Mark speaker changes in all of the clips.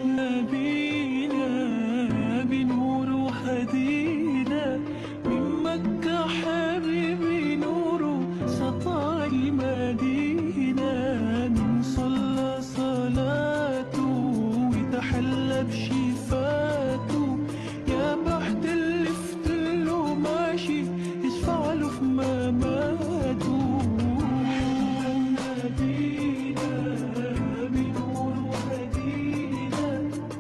Speaker 1: نبينا بنور هدينا من مكة حبيبي نوره سطع المدينة من صلى صلاته وتحلى بشفاته يا بحت اللي فتله ماشي يشفع له في مماته. نبينا بنور هدينا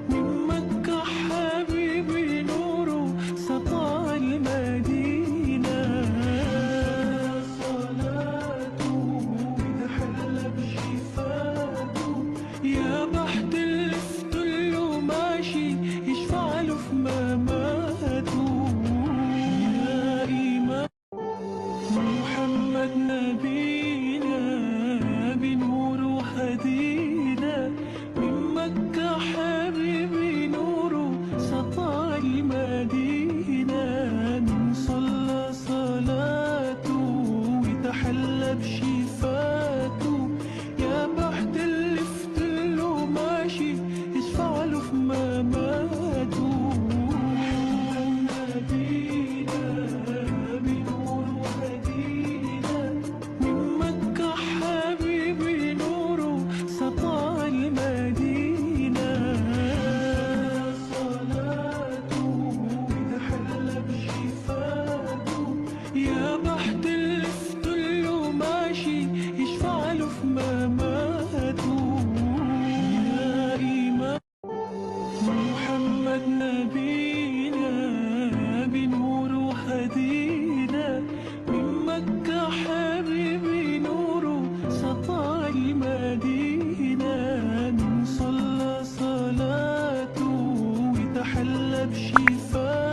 Speaker 1: من مكة حبيبي نوره سطع المدينة صلاته وتحلى بشفاته يا بحت اللي فتله ماشي يشفع له في مماته. يا إمام محمد نبينا بنور هدينا من مكة حبيبي نوره سطع المدينة من صلى صلاته وتحلى بشفاته يا بحت اللي فتله ماشي يشفع له في مماته. نبينا بنور هدينا من مكة حبيبي نوره سطع المدينة صلاته وتحلى بشفاته يا بحت اللي فتله ماشي يشفع له في مماته. يا إمام محمد نبينا بنور هدينا من مكة حبيبي نوره سطع المدينة من صلى صلاته وتحلى بشفاته